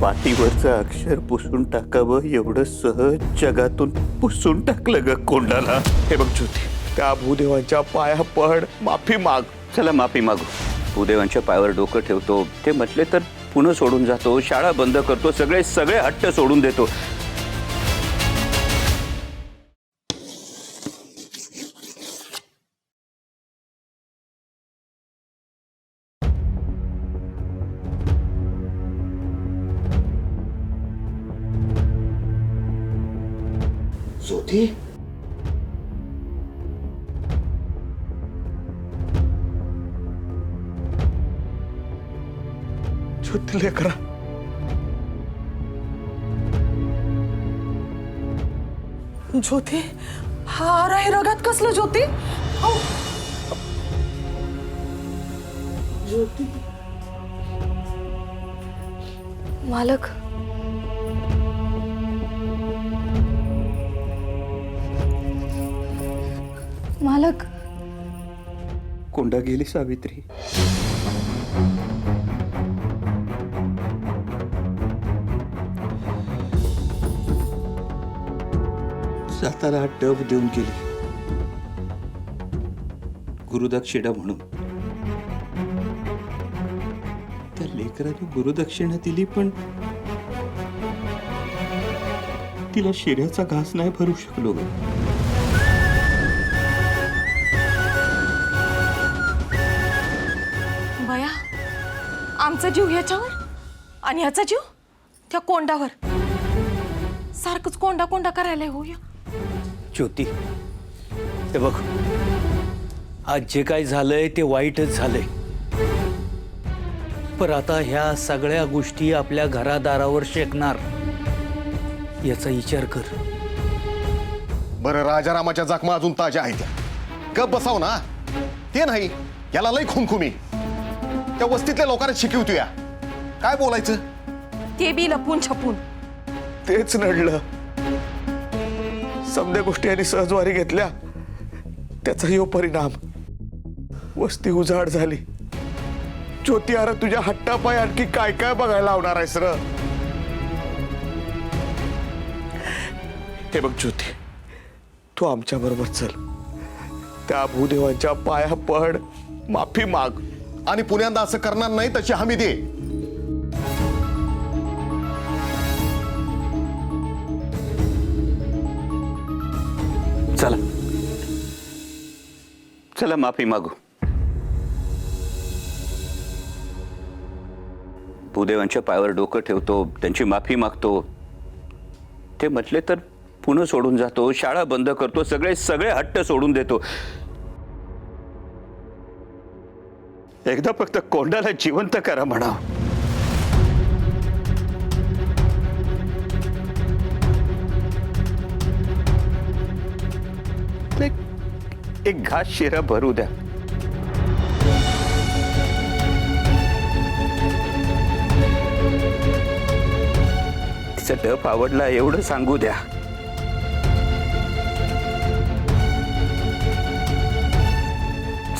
पाठीवरचं अक्षर पुसून टाकावं एवढं सहज जगातून पुसून टाकलं ग कोंडाला. हे बघ ज्योती, त्या भूदेवांच्या पाया पड, माफी माग. चला माफी मागू. भूदेवांच्या पायावर डोकं ठेवतो, ते म्हटले तर पुणे सोडून जातो, शाळा बंद करतो, सगळे सगळे हट्ट सोडून देतो. ज्योती, ज्योती लेकरा, ज्योती, हार आहे रगात कसलं ज्योती? ज्योती मालक, मालक. कोंडा गेली सावित्री. जाताना हा टप देऊन गेली, गुरुदक्षिणा म्हणून. त्या लेकराने गुरुदक्षिणा दिली, पण तिला शिऱ्याचा घास नाही भरू शकलो ग. बया, आमचा जीव ह्याच्यावर आणि ह्याचा जीव त्या कोंडावर. सारखंच कोंडा कोंडा करायला होऊया. ज्योती, हे बघ, आज जे काय झालंय ते वाईटच झालंय, पण आता ह्या सगळ्या गोष्टी आपल्या घरादारावर शेकणार याचा विचार कर. बरं, राजारामाच्या जखमा अजून ताज्या आहेत. गप बसाव ना. ते नाही, याला लई खुमखुमी. त्या वस्तीतल्या लोकांना शिकवतोय. काय बोलायचं? ते बी लपून छपून. तेच नडलं. समध्या गोष्टी आणि सहजवारी घेतल्या, त्याचा यो परिणाम. वस्ती उजाड झाली. ज्योती, अरे तुझ्या हट्टापाय आणखी काय काय बघायला लावणार आहेस र? हे बघ ज्योती, तू आमच्या बरोबर चल. त्या भूदेवांच्या पाया पड, माफी माग. आणि पुण्यांदा असं करणार नाही तशी हमी दे. चला चला माफी मागू. भूदेवांच्या पायावर डोकं ठेवतो, त्यांची माफी मागतो, ते म्हटले तर पुणे सोडून जातो, शाळा बंद करतो, सगळे सगळे हट्ट सोडून देतो. एकदा फक्त कोंडाला जिवंत करा म्हणा. एक घास शिरा भरू द्या. तिचा डप आवडला एवढं सांगू द्या.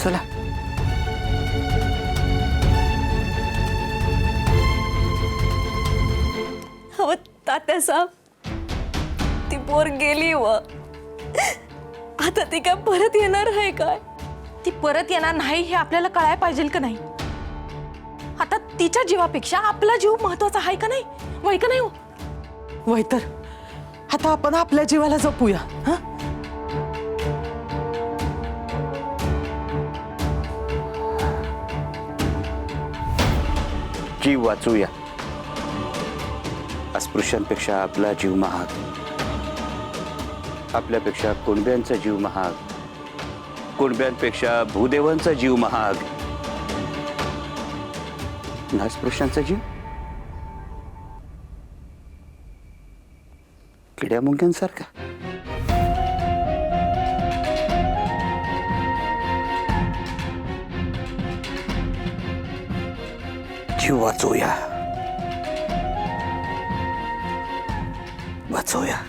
चला. हो तात्या साहेब, ती पोर गेली व आता ती काय परत येणार आहे काय? ती परत येणार नाही हे आपल्याला कळायला पाहिजे का नाही? आता तिच्या जीवापेक्षा आपला जीव महत्वाचा आहे का नाही? वय का नाही हो? वय तर आता आपण आपल्या जीवाला जपूया. हा, जीव वाचूया. अस्पृश्यांपेक्षा आपला जीव महाग, आपल्यापेक्षा कुणब्यांचा जीव महाग, कुणब्यांपेक्षा भूदेवांचा जीव महाग, अस्पृश्यांचा जीव किड्या मुंग्यांसारखा. जीव वाचूया, वाचूया.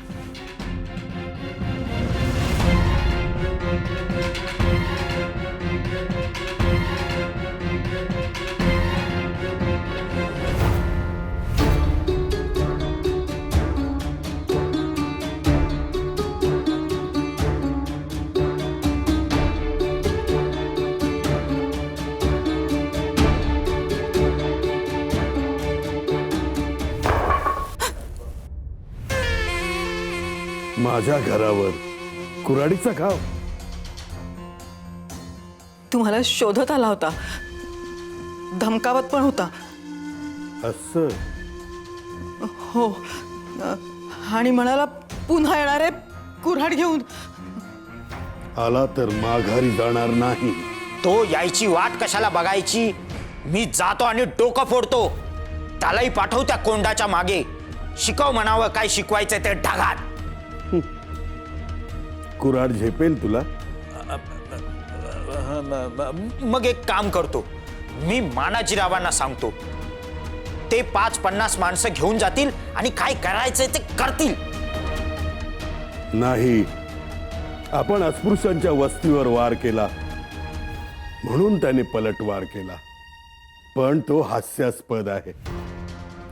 माझ्या घरावर कुऱ्हाडीचा घाव. तुम्हाला शोधत आला होता, धमकावत पण होता. असं हो, आणि म्हणाला पुन्हा येणार आहे कुऱ्हाड घेऊन. आला तर माघारी जाणार नाही. तो यायची वाट कशाला बघायची? मी जातो आणि डोकं फोडतो. त्यालाही पाठव त्या कोंडाच्या मागे. शिकव म्हणावं काय शिकवायचं ते ढगात. कुऱ्हाड झेपेल तुला. मग एक काम करतो, मी मानाजीरावांना सांगतो. ते 5-50 माणसं घेऊन जातील आणि काय करायचंय ते करतील. नाही, आपण अस्पृश्यांच्या वस्तीवर वार केला म्हणून त्याने पलटवार केला. पण तो हास्यास्पद आहे.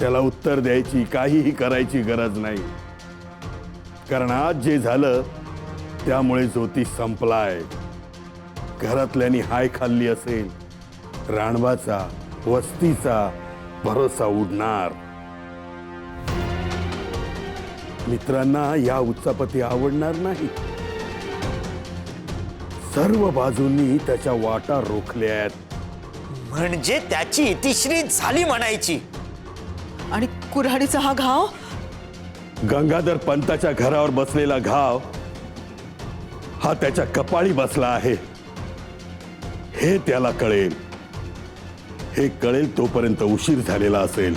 त्याला उत्तर द्यायची, काहीही करायची गरज नाही. कारण आज जे झालं त्यामुळे ज्योती संपलाय. घरातल्यांनी हाय खाल्ली असेल, राणवाचा वस्तीचा भरोसा उडणार. मित्रांना या उच्चापती आवडणार नाही. सर्व बाजूंनी त्याच्या वाटा रोखल्यात. म्हणजे त्याची इतिश्री झाली म्हणायची. आणि कुऱ्हाडीचा हा घाव, गंगाधर पंताच्या घरावर बसलेला घाव हा त्याच्या कपाळी बसला आहे. हे त्याला कळेल. हे कळेल तोपर्यंत उशीर झालेला असेल.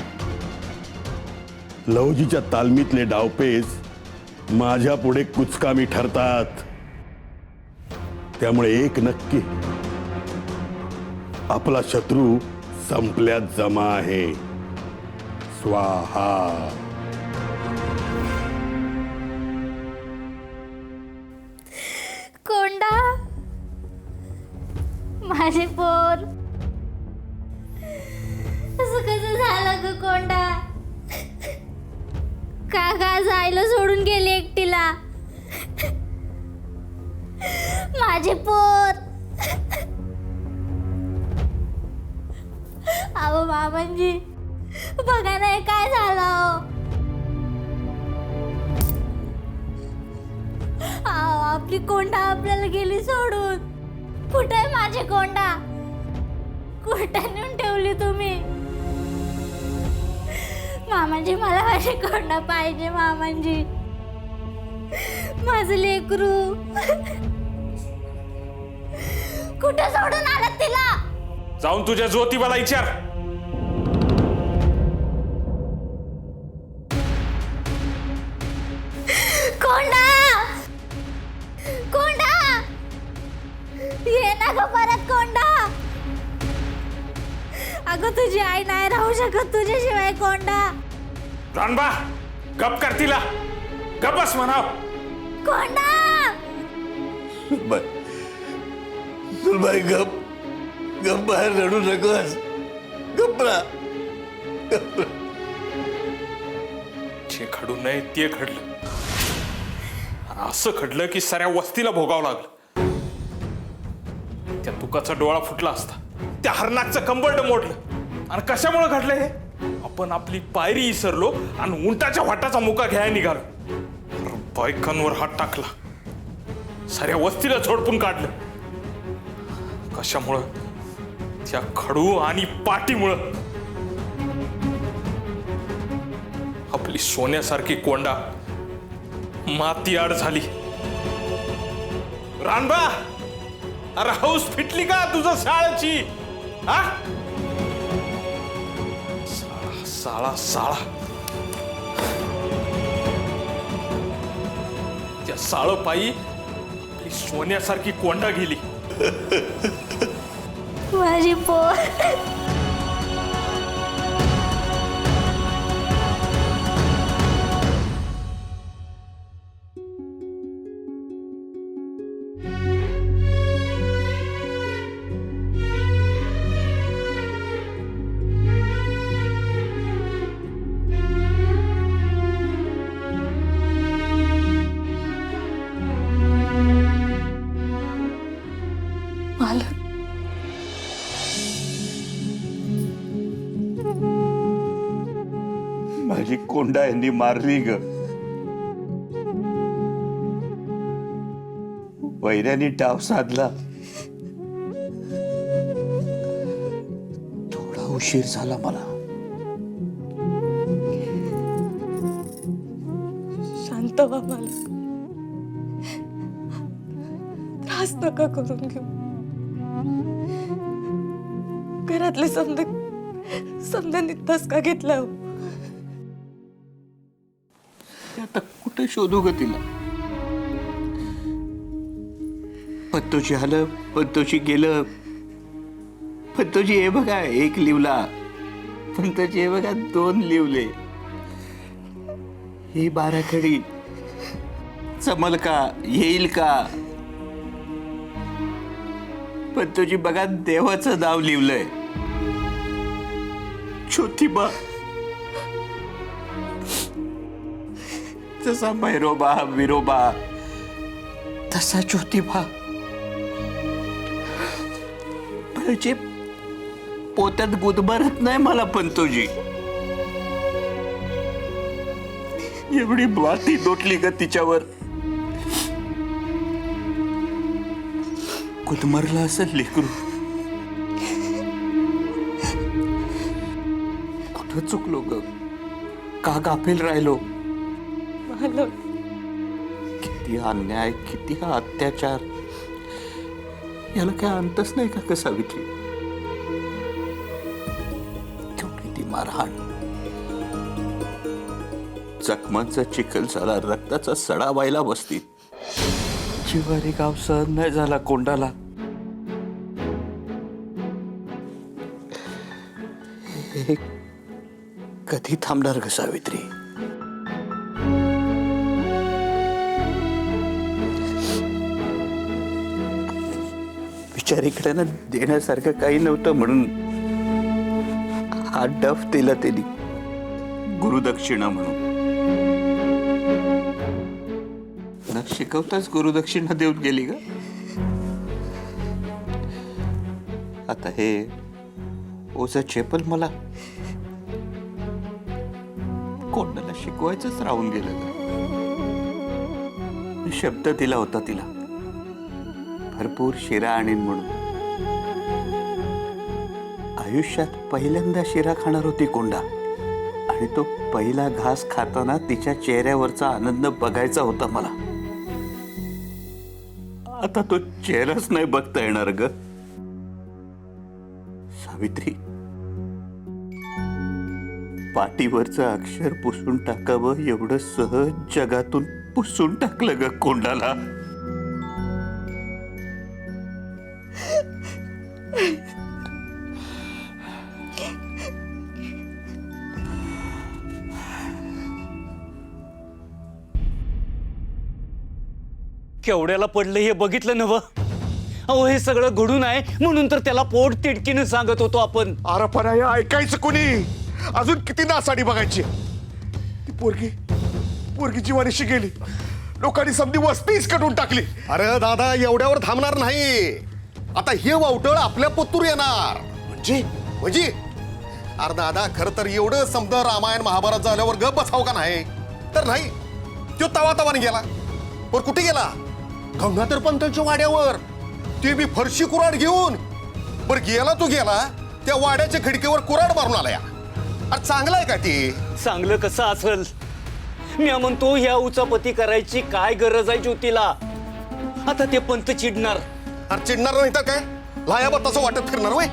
लवजीच्या तालमीतले डावपेच माझ्या पुढे कुचकामी ठरतात. त्यामुळे एक नक्की, आपला शत्रू संपल्यात जमा आहे. स्वाहा. कोंडा, माझे पोर, असं कसं झालं ग कोंडा? काका जायला सोडून गेले एकटीला. माझे पोर. अहो मामांजी, बघा नाही काय झालं हो. अहो, आपली कोंडा आपल्याला गेली सोडून. कुठे आहे माझे कोंडा? कुठे नेऊन ठेवली तुम्ही? मामांजी, मला माझे कोंडा पाहिजे. मामांजी, माझं लेकरू कुठे सोडून आलात तिला? जाऊन तुझ्या ज्योतिबाला विचार. कोंडा, कोंडा, ये ना ग परत कोंडा. अगं तुझी आई नाही राहू शकत तुझ्याशिवाय कोंडा. रानबा, गप कर तिला. गप बस म्हणाव. कोंडा, सुनबाई गप गप, बाहेर रडू नकोस. गप ना. जे घडू नये ते घडलं. आणि असं घडलं की साऱ्या वस्तीला भोगावं लागलं. त्या तुकाचा डोळा फुटला असता, त्या हरनाकचं कंबरड मोडलं. आणि कशामुळे घडलं हे? आपण आपली पायरी विसरलो आणि उंटाच्या वाटाचा मुका घ्यायला निघालो. बायकांवर हात टाकला, साऱ्या वस्तीला झोडपून काढलं. कशामुळं? त्या खडू आणि पाठीमुळं. आपली सोन्यासारखी कोंडा माती आड झाली. रानबा, अरे हौस फिटली का तुझं शाळेची? हा, साळा साळा. त्या साळपायी आपली सोन्यासारखी कोंडा गेली. माझी पोर. मालक, माझी कोंडा यांनी मारली ग. बैऱ्याने डाव साधला. थोडा उशीर झाला मला. शांत व्हा मालक. त्रास नका करून घेऊ. घरातले समजा नित्तास का घेतला हो. आता कुठे शोधू ग तिला. पत्तोची आलं, पत्तोची गेलं. पत्तोची हे बघा 1 लिवला, पंतोची हे बघा 2 लिवले. ही 12 खडी जमल का, येईल का? पंतोची बघा देवाचं नाव लिवलंय. ज्योतिबा जसा भैरोबा विरोबा तसा ज्योतिबा. जे पोत्यात गुदमरत नाही मला पंतोजी. एवढी माती लोटली ग तिच्यावर. गुदमरला असं लेकरू. कुठं चुकलो ग, का गाफील राहिलो. मालक किती अन्याय, किती हा अत्याचार. याला काय अंतच नाही का सावित्री. किती मारहाण, जखमांचा चिखल झाला, रक्ताचा सडा व्हायला बसती. जिवारी गाव सहन नाही झाला कोंडाला. हे कधी थांबणार ग सावित्री. बिचारीकडे देण्यासारखं काही नव्हतं म्हणून हा डफ दिला त्यांनी गुरुदक्षिणा म्हणून. न शिकवताच गुरुदक्षिणा देऊन गेली ग. आता हे ओझं चेपल मला कोणाला शिकवायचंच राहून गेलं ग. शब्द दिला होता तिला, भरपूर शिरा आणीन म्हणून. आयुष्यात पहिल्यांदा शिरा खाणार होती कोंडा, आणि तो पहिला घास खाताना तिच्या चेहऱ्यावरचा आनंद बघायचा होता मला. आता तो चेहराच नाही बघता येणार ग सावित्री. पाठीवरचं अक्षर पुसून टाकावं एवढं सहज जगातून पुसून टाकलं ग कोंडाला. केवढ्याला पडलं हे बघितलं नव. अहो हे सगळं घडून आहे म्हणून तर त्याला पोट तिडकीनं सांगत होतो आपण. अरे पण हे ऐकायचं कोणी. अजून किती नासाडी बघायची. ती पोरगी जीवानीशी गेली. लोकांनी समधी वस्तीच कटून टाकली. अरे दादा एवढ्यावर थांबणार नाही. आता हे वावटळ आपल्या पोतूर येणार. म्हणजे अरे दादा खरं तर एवढं समजा रामायण महाभारत झाल्यावर गप बसाव का नाही. तर नाही, तो तवाने गेला. पण कुठे गेला? गंगाधर पंतांच्या वाड्यावर. ते बी फरशी कुराड घेऊन. बर गेला तो गेला, त्या वाड्याच्या खिडकीवर कुराड मारून आला. अरे चांगलं आहे का ते? चांगलं कसं असल. मी म्हणतो ह्या उचापती करायची काय गरज आहे ज्योतीला. आता ते पंत चिडणार. अरे चिडणार नाही तर काय, लायाबा तसं वाटत फिरणार वय.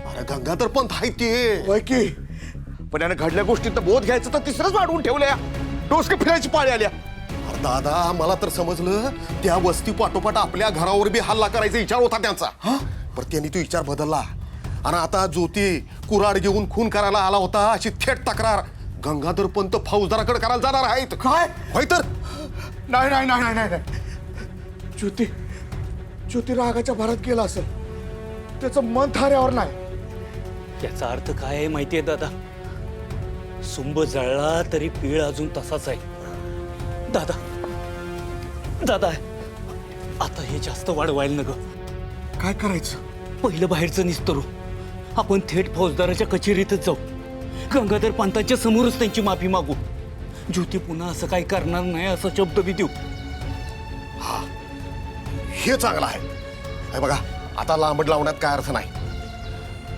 अरे गंगाधर पंत आहे ते की. पण याने घडल्या गोष्टीत बोध घ्यायचं तर तिसरंच वाढवून ठेवल्या. डोसके फिरायची पाळी आल्या. अरे दादा मला तर समजलं त्या वस्ती पाठोपाठ आपल्या घरावर बी हल्ला करायचा विचार होता त्यांचा. पण त्यांनी तो विचार बदलला. आणि आता ज्योती कुराड घेऊन खून करायला आला होता अशी थेट तक्रार गंगाधर पंत फौजदाराकडे करायला जाणार आहेत. काय होय तर? नाही नाही नाही नाही नाही. ज्योती रागाच्या भरात गेला असेल. त्याचं मन थाऱ्यावर नाही. याचा अर्थ काय आहे माहितीये दादा. सुंब जळला तरी पीळ अजून तसाच आहे. दादा आता हे जास्त वाढवायला नग. काय करायचं? पहिलं बाहेरचं निस्तरू. आपण थेट फौजदाराच्या कचेरीतच जाऊ. गंगाधर पंतांच्या समोरच त्यांची माफी मागू. ज्योती पुन्हा असं काही करणार नाही असा शब्द बी देऊ. हे चांगलं आहे. हे बघा, आता लांबड लावण्यात काय अर्थ नाही.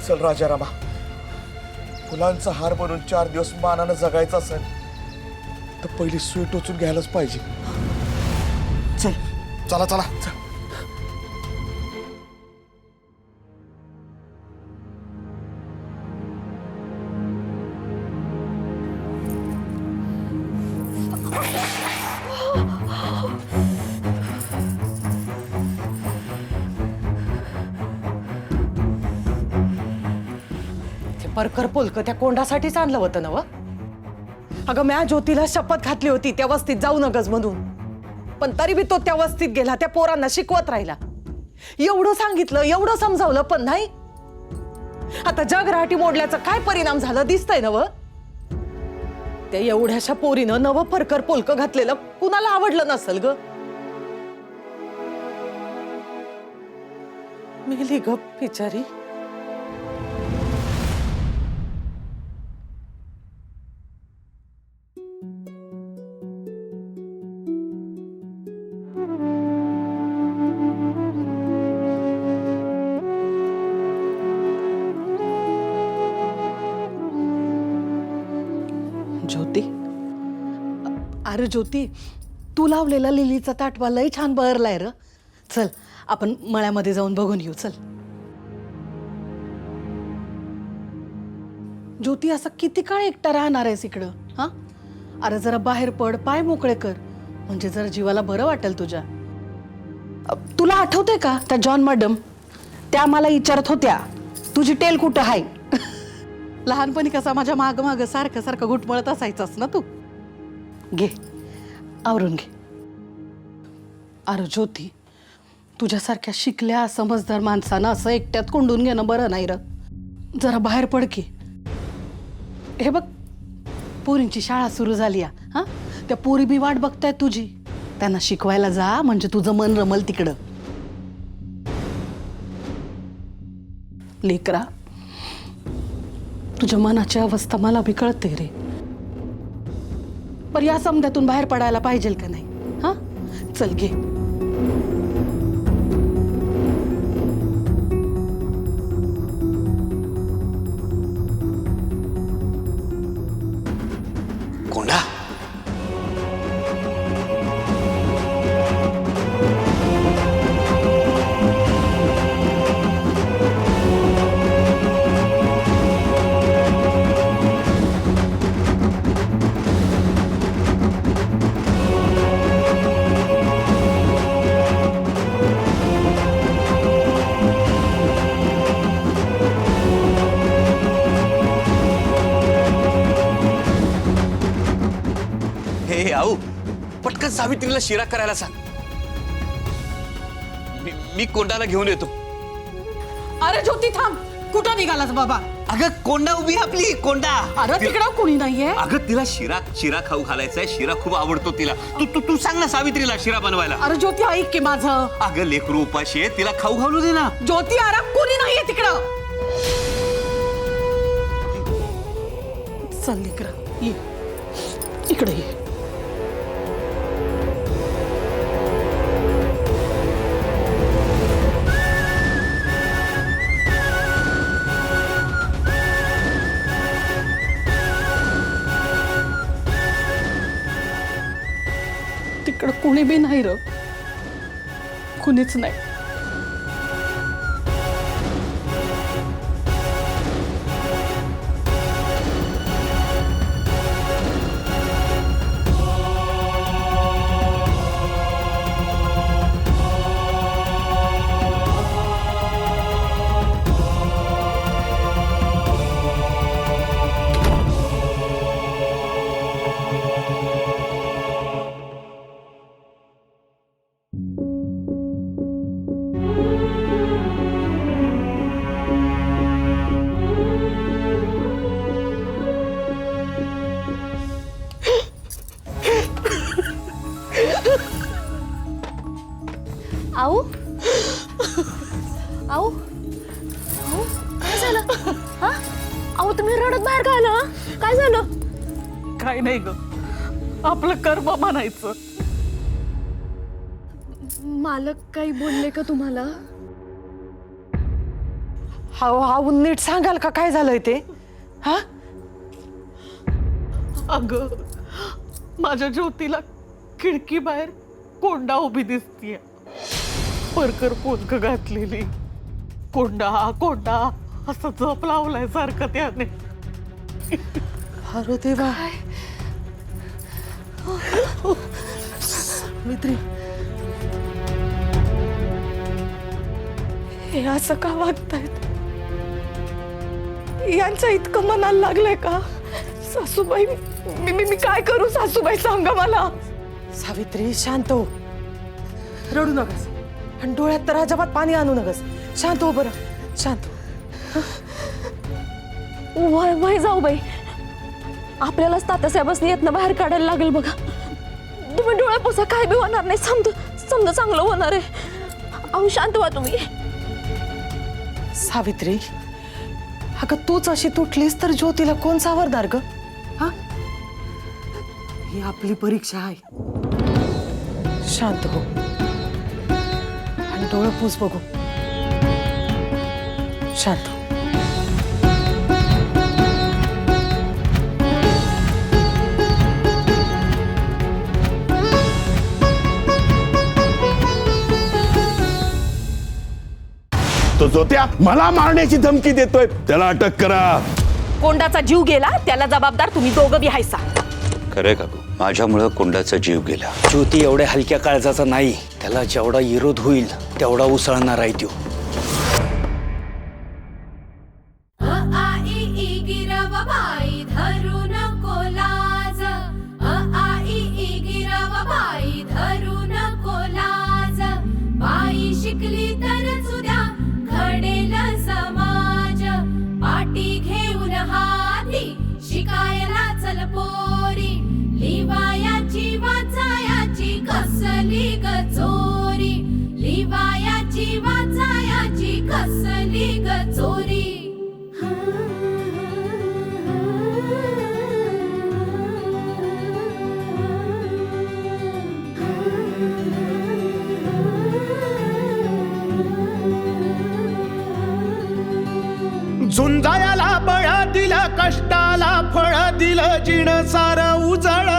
चल राजारामा, फुलांचा हार बनून 4 दिवस मानानं जगायचं असेल तर पहिली सुई टोचून घ्यायलाच पाहिजे. चल. चला चला. ते परकर पोलक त्या कोंडासाठीच आणलं होतं ना व. अगं म्या ज्योतीला शपथ घातली होती त्या वस्तीत जाऊ नकच म्हणून, पण तरी बी तो त्या वस्तीत गेला, त्या पोरांना शिकवत राहिला. एवढं सांगितलं, एवढं समजावलं, पण नाही. आता जगराटी मोडल्याचा काय परिणाम झाला दिसतंय ना व. त्या एवढ्याशा पोरीनं नवं परकर पोलक घातलेलं कुणाला आवडलं नसल ग. मेली गप बिचारी. ज्योती, अरे ज्योती, तू लावलेला लिलीचा ताटवा लय छान बहरलाय र. चल आपण मळ्यामध्ये जाऊन बघून येऊ. चल. ज्योती, असं किती काळ एकटा राहणार आहेस इकडं? हा, अरे जरा बाहेर पड, पाय मोकळे कर, म्हणजे जरा जीवाला बरं वाटेल तुझ्या. तुला आठवतंय का त्या जॉन मॅडम, त्या मला विचारत होत्या तुझी टेल कुठं आहे. लहानपणी कसा माझ्या माग माग सारखं सारखं घुटमळत असायचंस ना तू. घे आवरून घे. अरे ज्योती, तुझ्यासारख्या शिकल्या समजदार माणसानं असं एकट्यात कोंडून घेणं बरं नाही र. जरा बाहेर पड की. हे बघ, पोरींची शाळा सुरू झाली आहे. हा, त्या पोरी बी वाट बघतायत तुझी. त्यांना शिकवायला जा, म्हणजे तुझं मन रमल तिकडं. लेकरा, तुझ्या मनाची अवस्था मला बी कळते रे, पण या समध्यातून बाहेर पडायला पाहिजे का नाही? हा, चल घे. कोंडा, हे आऊ, पटकन सावित्रीला शिरा करायला सांग. मी कोंडाला घेऊन येतो. अरे ज्योती थांब, कुठं निघालास बाबा? अगं कोंडा उभी आपली, कोंडा. अरे तिकडं कोणी नाहीये. अगं तिला शिरा खाऊ घालायचा आहे. शिरा खूप आवडतो तिला. तू सांग ना सावित्रीला शिरा बनवायला. अरे ज्योती ऐक की माझं. अगं लेकरू उपाशी आहे, तिला खाऊ घालू दे ना. ज्योती, अरे कोणी नाहीये तिकडं. चल लेकरं, ये इकडे ये. तिकडं कोणी बी नाही र, कुणीच नाही. आऊ आऊ आऊ काय झालं? हा, आऊ तुम्ही रडत बाहेर का आला? काय झालं? काय नाही ग, आपलं कर्म म्हणायचं. मालक काही बोलले का तुम्हाला? हा नीट सांगाल का काय झालंय ते? हा अगं माझ्या ज्योतीला खिडकी बाहेर कोंडा उभी दिसतीये, परकर पोलक घातलेली. कोंडा कोंडा असं जप लावलाय सारखं त्याने. अरे देवा. मित्री हे असं का वागतायत? यांचं इतकं मनाला लागलंय का? सासूबाई मी काय करू? सासूबाई सांगा मला. सावित्री शांत हो, रडू नकस आणि डोळ्यात तर अजिबात पाणी आणू नकस. शांत हो बरं, शांत हो. वय जाऊ बाई, आपल्यालाच तात्यासाहेबांनी येतनं बाहेर काढायला लागेल बघा. तुम्ही डोळे पुसा, काय बी होणार नाही. समजा चांगलं होणार आहे. अहो शांत व्हा तुम्ही. सावित्री अगं तूच अशी तुटलीस तर ज्योतीला कोण सावरणार ग? हा ही आपली परीक्षा आहे. शांत हो आणि डोळे पूस बघू. शांत हो. तो जोत्या मला मारण्याची धमकी देतोय, त्याला अटक करा. कोंडाचा जीव गेला त्याला जबाबदार तुम्ही दोघं बी हायसा. खरंय का भाऊ? माझ्यामुळं कोंडाचा जीव गेला. ज्योती एवढ्या हलक्या काळजाचा नाही. त्याला जेवढा विरोध होईल तेवढा उसळणार आहे तो. शिकली तर सुद्या घडेल समाज. पाटी घेऊन हाती शिकायला चल पोरी. लिवायाची वाचायाची कसली ग चोरी. लिवायाची वाचायाची कसली ग चोरी. झुंजायाला बळ दिलं, कष्टाला फळ दिलं, जिण सार उजळ